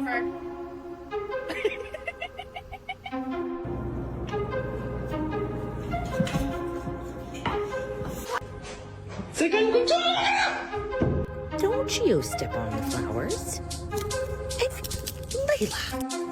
Jennifer. Don't you step on the flowers. Hey, Layla.